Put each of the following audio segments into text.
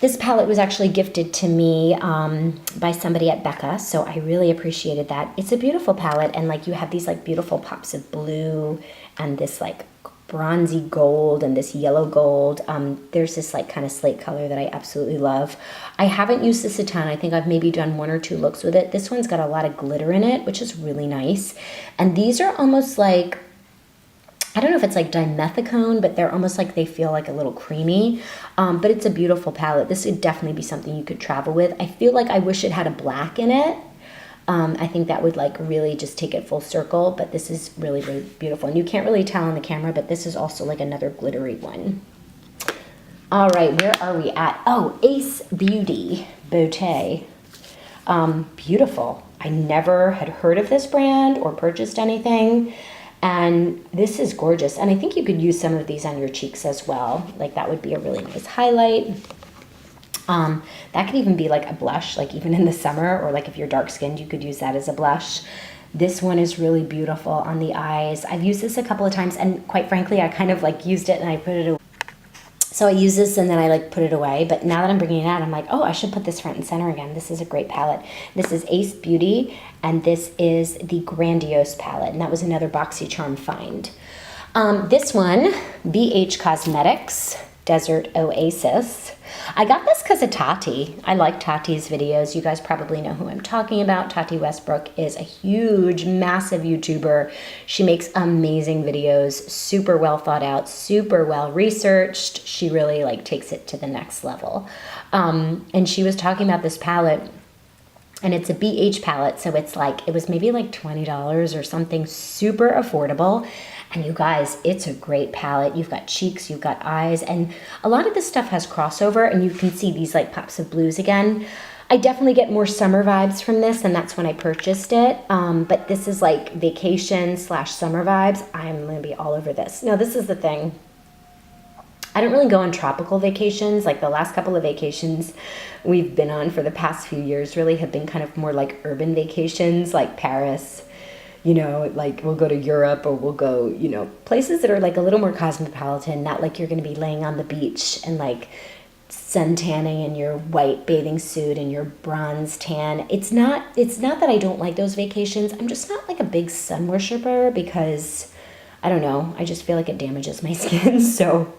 This palette was actually gifted to me by somebody at Becca, so I really appreciated that. It's a beautiful palette, and like you have these like beautiful pops of blue and this like bronzy gold and this yellow gold. There's this like kind of slate color that I absolutely love. I haven't used this a ton. I think I've maybe done 1 or 2 looks with it. This one's got a lot of glitter in it, which is really nice. And these are almost like, I don't know if it's like dimethicone, but they're almost like they feel like a little creamy. But it's a beautiful palette. This would definitely be something you could travel with. I feel like I wish it had a black in it. I think that would like really just take it full circle, but this is really, really beautiful. And you can't really tell on the camera, but this is also like another glittery one. All right, where are we at? Oh, Ace Beauty Beauté. Beautiful. I never had heard of this brand or purchased anything. And this is gorgeous. And I think you could use some of these on your cheeks as well. Like that would be a really nice highlight. That could even be like a blush, like even in the summer, or like if you're dark skinned, you could use that as a blush. This one is really beautiful on the eyes. I've used this a couple of times, and quite frankly, I kind of like used it and I put it away. So I use this and then I like put it away. But now that I'm bringing it out, I'm like, oh, I should put this front and center again. This is a great palette. This is Ace Beauty, and this is the Grandiose palette. And that was another BoxyCharm find. This one, BH Cosmetics, Desert Oasis. I got this because of Tati. I like Tati's videos. You guys probably know who I'm talking about. Tati Westbrook is a huge, massive YouTuber. She makes amazing videos, super well thought out, super well researched. She really like takes it to the next level. And she was talking about this palette, and it's a BH palette, so it's like, it was maybe like $20 or something, super affordable. And you guys, it's a great palette. You've got cheeks, you've got eyes, and a lot of this stuff has crossover, and you can see these like pops of blues again. I definitely get more summer vibes from this, and that's when I purchased it. But this is like vacation / summer vibes. I'm gonna be all over this. Now, this is the thing. I don't really go on tropical vacations. Like the last couple of vacations we've been on for the past few years really have been kind of more like urban vacations, like Paris. You know, like we'll go to Europe, or we'll go, you know, places that are like a little more cosmopolitan, not like you're going to be laying on the beach and like sun tanning in your white bathing suit and your bronze tan. It's not that I don't like those vacations. I'm just not like a big sun worshiper because, I don't know, I just feel like it damages my skin. So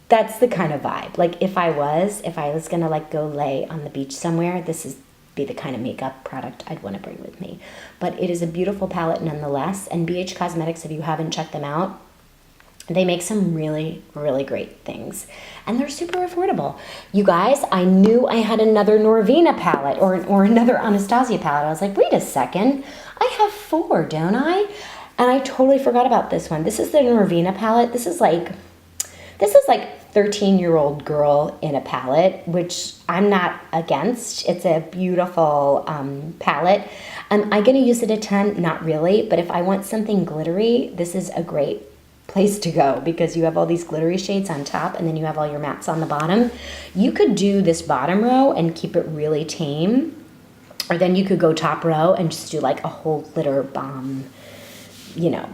that's the kind of vibe. Like if I was going to like go lay on the beach somewhere, this is be the kind of makeup product I'd want to bring with me. But it is a beautiful palette nonetheless, and BH Cosmetics, if you haven't checked them out, they make some really, really great things. And they're super affordable. You guys, I knew I had another Ravena palette or another Nastasia palette. I was like, wait a second, I have 4, don't I? And I totally forgot about this one. This is the Ravena palette. This is like 13-year-old girl in a palette, which I'm not against. It's a beautiful palette. Am I gonna use it a ton? Not really, but if I want something glittery, this is a great place to go because you have all these glittery shades on top and then you have all your mattes on the bottom. You could do this bottom row and keep it really tame, or then you could go top row and just do like a whole glitter bomb, you know,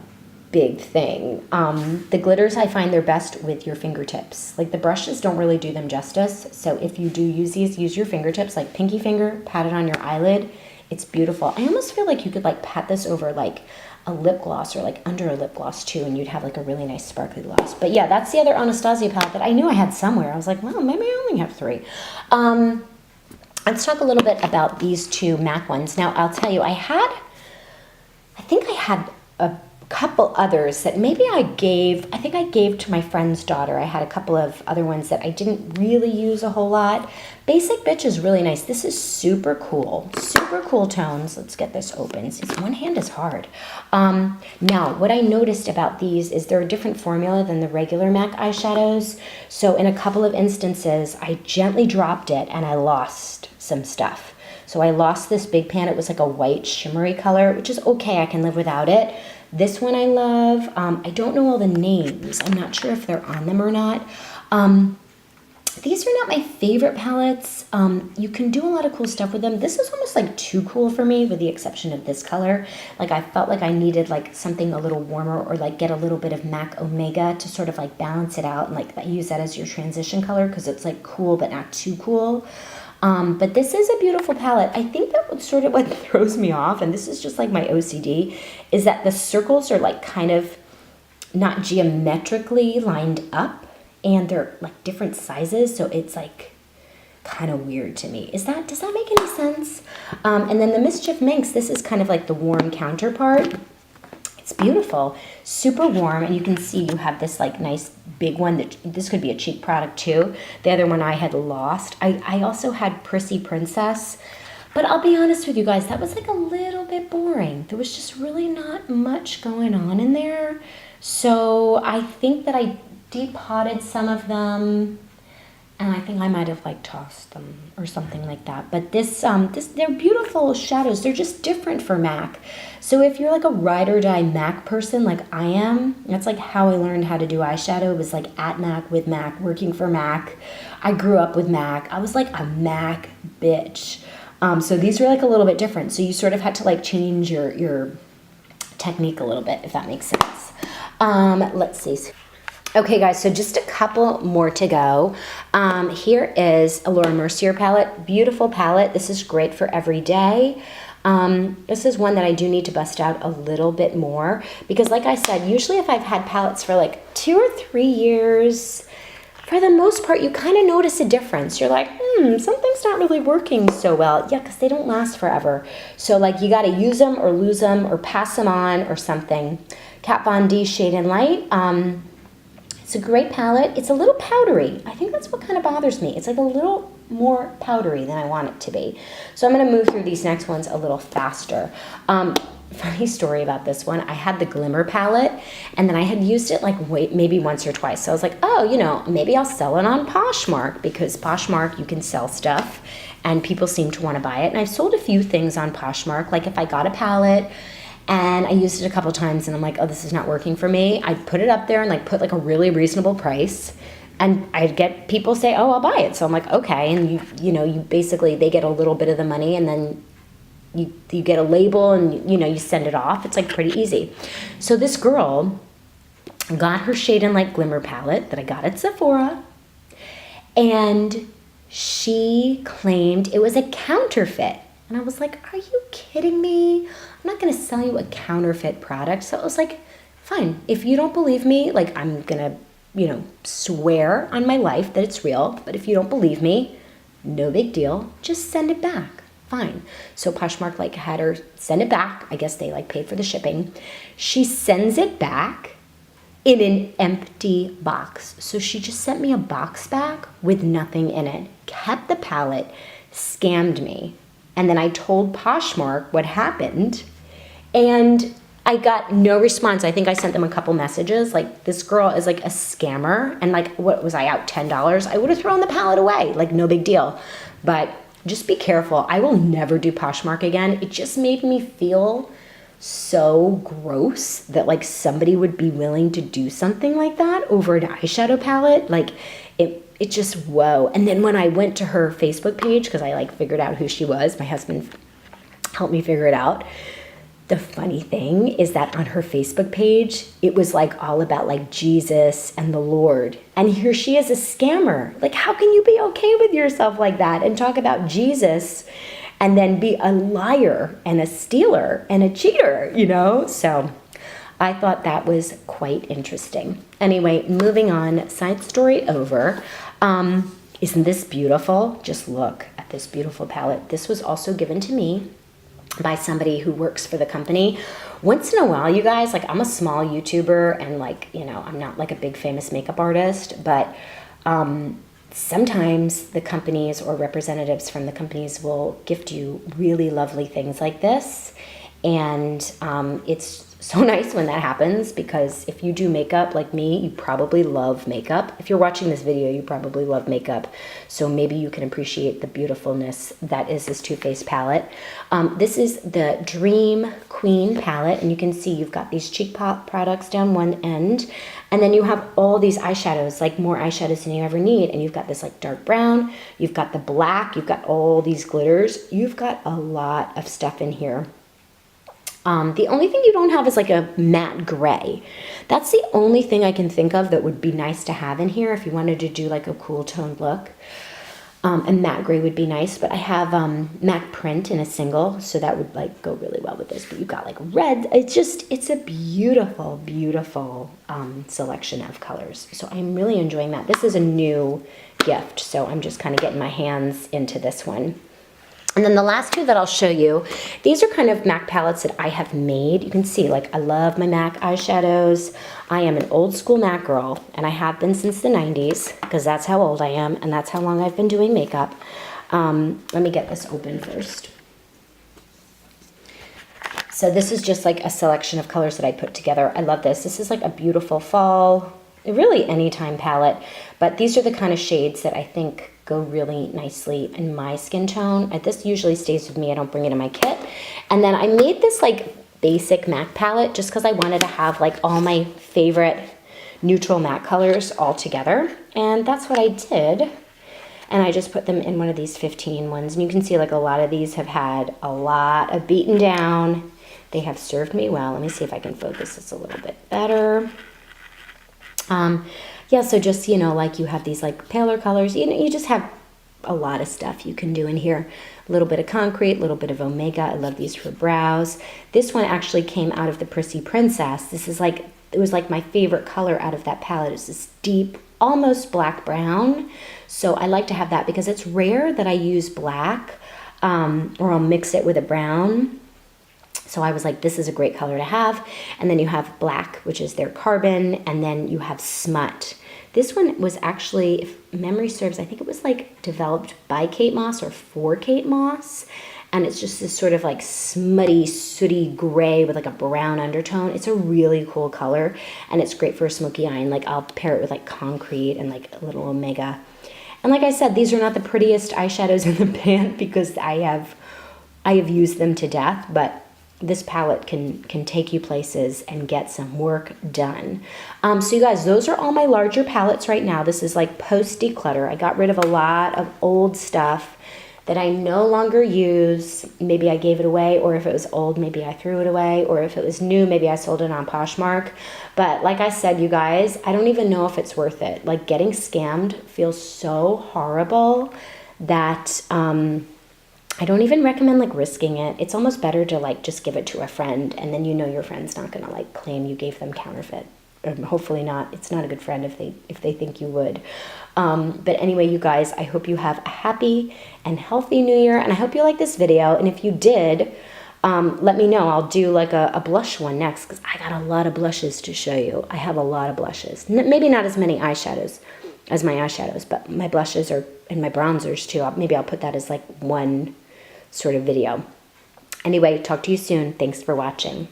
big thing. The glitters, I find they're best with your fingertips. Like the brushes don't really do them justice. So if you do use these, use your fingertips, like pinky finger, pat it on your eyelid. It's beautiful. I almost feel like you could like pat this over like a lip gloss or like under a lip gloss too, and you'd have like a really nice sparkly gloss. But yeah, that's the other Anastasia palette that I knew I had somewhere. I was like, well, maybe I only have 3. Let's talk a little bit about these 2 MAC ones. Now, I'll tell you, I think I had a couple others that maybe I think I gave to my friend's daughter. I had a couple of other ones that I didn't really use a whole lot. Basic Bitch is really nice. This is super cool tones. Let's get this open since one hand is hard. Now, what I noticed about these is they're a different formula than the regular MAC eyeshadows. So in a couple of instances, I gently dropped it and I lost some stuff. So I lost this big pan. It was like a white shimmery color, which is okay. I can live without it. This one I love. I don't know all the names. I'm not sure if they're on them or not. These are not my favorite palettes. You can do a lot of cool stuff with them. This is almost like too cool for me, with the exception of this color. Like I felt like I needed like something a little warmer, or like get a little bit of MAC Omega to sort of like balance it out, and like use that as your transition color, because it's like cool but not too cool. But this is a beautiful palette. I think that was sort of what throws me off, and this is just like my OCD, is that the circles are like kind of not geometrically lined up, and they're like different sizes, so it's like kind of weird to me. Does that make any sense? And then the Mischief Minx, this is kind of like the warm counterpart. It's beautiful, super warm, and you can see you have this like nice big one. That this could be a cheek product too. The other one I had lost. I also had Prissy Princess, but I'll be honest with you guys, that was like a little bit boring. There was just really not much going on in there. So I think that I depotted some of them, and I think I might have like tossed them or something like that. But they're beautiful shadows. They're just different for MAC. So if you're like a ride or die MAC person like I am, that's like how I learned how to do eyeshadow. It was like at MAC, with MAC, working for MAC. I grew up with MAC. I was like a MAC bitch. So these were like a little bit different. So you sort of had to like change your technique a little bit, if that makes sense. Let's see. Okay guys, so just a couple more to go. Here is a Laura Mercier palette. Beautiful palette. This is great for every day. This is one that I do need to bust out a little bit more, because like I said, usually if I've had palettes for like 2 or 3 years, for the most part, you kind of notice a difference. You're like, something's not really working so well. Yeah, because they don't last forever. So like you got to use them or lose them or pass them on or something. Kat Von D Shade and Light. It's a great palette. It's a little powdery. I think that's what kind of bothers me. It's like a little more powdery than I want it to be. So I'm going to move through these next ones a little faster. Funny story about this one. I had the Glimmer palette, and then I had used it like maybe once or twice. So I was like, oh, you know, maybe I'll sell it on Poshmark, because Poshmark, you can sell stuff and people seem to want to buy it. And I've sold a few things on Poshmark. Like if I got a palette and I used it a couple times and I'm like, oh, this is not working for me, I'd put it up there and like put like a really reasonable price, and I'd get people say, oh, I'll buy it. So I'm like, okay. And you basically, they get a little bit of the money, and then you get a label, and you send it off. It's like pretty easy. So this girl got her Shade and Light Glimmer palette that I got at Sephora, and she claimed it was a counterfeit. And I was like, are you kidding me? I'm not going to sell you a counterfeit product. So I was like, fine. If you don't believe me, like I'm going to, swear on my life that it's real. But if you don't believe me, no big deal. Just send it back. Fine. So Poshmark like had her send it back. I guess they like paid for the shipping. She sends it back in an empty box. So she just sent me a box back with nothing in it. Kept the palette, scammed me. And then I told Poshmark what happened, and I got no response. I think I sent them a couple messages, like, this girl is like a scammer, and like, what was I out, $10? I would have thrown the palette away, like no big deal. But just be careful. I will never do Poshmark again. It just made me feel so gross that like somebody would be willing to do something like that over an eyeshadow palette. Like it just, whoa. And then when I went to her Facebook page, because I like figured out who she was, my husband helped me figure it out. The funny thing is that on her Facebook page, it was like all about like Jesus and the Lord. And here she is, a scammer. Like, how can you be okay with yourself like that and talk about Jesus and then be a liar and a stealer and a cheater, So I thought that was quite interesting. Anyway, moving on, side story over. Isn't this beautiful? Just look at this beautiful palette. This was also given to me by somebody who works for the company. Once in a while, you guys, like I'm a small YouTuber, and like, I'm not like a big famous makeup artist, but sometimes the companies or representatives from the companies will gift you really lovely things like this. And it's so nice when that happens, because if you do makeup like me, you probably love makeup. If you're watching this video, you probably love makeup. So maybe you can appreciate the beautifulness that is this Too Faced palette. This is the Dream Queen palette, and you can see you've got these cheek pop products down one end, and then you have all these eyeshadows, like more eyeshadows than you ever need. And you've got this like dark brown, you've got the black, you've got all these glitters. You've got a lot of stuff in here. The only thing you don't have is like a matte gray. That's the only thing I can think of that would be nice to have in here if you wanted to do like a cool toned look. And matte gray would be nice, but I have matte print in a single, so that would like go really well with this. But you've got like red. It's a beautiful, beautiful selection of colors. So I'm really enjoying that. This is a new gift, so I'm just kind of getting my hands into this one. And then the last two that I'll show you, these are kind of MAC palettes that I have made. You can see, like, I love my MAC eyeshadows. I am an old school MAC girl, and I have been since the 90s, because that's how old I am, and that's how long I've been doing makeup. Let me get this open first. So this is just like a selection of colors that I put together. I love this. This is like a beautiful fall, really anytime palette, but these are the kind of shades that I think go really nicely in my skin tone. This usually stays with me. I don't bring it in my kit. And then I made this like basic MAC palette just because I wanted to have like all my favorite neutral MAC colors all together. And that's what I did. And I just put them in one of these 15 ones. And you can see like a lot of these have had a lot of beaten down. They have served me well. Let me see if I can focus this a little bit better. Yeah, so just, you know, like you have these like paler colors, you know, you just have a lot of stuff you can do in here. A little bit of concrete, a little bit of omega. I love these for brows. This one actually came out of the Prissy Princess. This is like, it was like my favorite color out of that palette. It's this deep, almost black brown. So I like to have that because it's rare that I use black or I'll mix it with a brown. So I was like, this is a great color to have. And then you have black, which is their carbon, and then you have smut. This one was actually, if memory serves, I think it was like developed by Kate Moss or for Kate Moss. And it's just this sort of like smutty, sooty gray with like a brown undertone. It's a really cool color, and it's great for a smoky eye. And like I'll pair it with like concrete and like a little omega. And like I said, these are not the prettiest eyeshadows in the pan because I have used them to death, but this palette can take you places and get some work done. So you guys, those are all my larger palettes right now. This is like post declutter. I got rid of a lot of old stuff that I no longer use. Maybe I gave it away, or if it was old, maybe I threw it away, or if it was new, maybe I sold it on Poshmark. But like I said, you guys, I don't even know if it's worth it. Like getting scammed feels so horrible that I don't even recommend like risking it. It's almost better to like just give it to a friend, and then you know your friend's not gonna like claim you gave them counterfeit. Hopefully not. It's not a good friend if they think you would. But anyway, you guys, I hope you have a happy and healthy new year, and I hope you like this video. And if you did, let me know. I'll do like a blush one next because I got a lot of blushes to show you. I have a lot of blushes. Maybe not as many eyeshadows as my eyeshadows, but my blushes are, and my bronzers too. Maybe I'll put that as like one sort of video. Anyway, talk to you soon. Thanks for watching.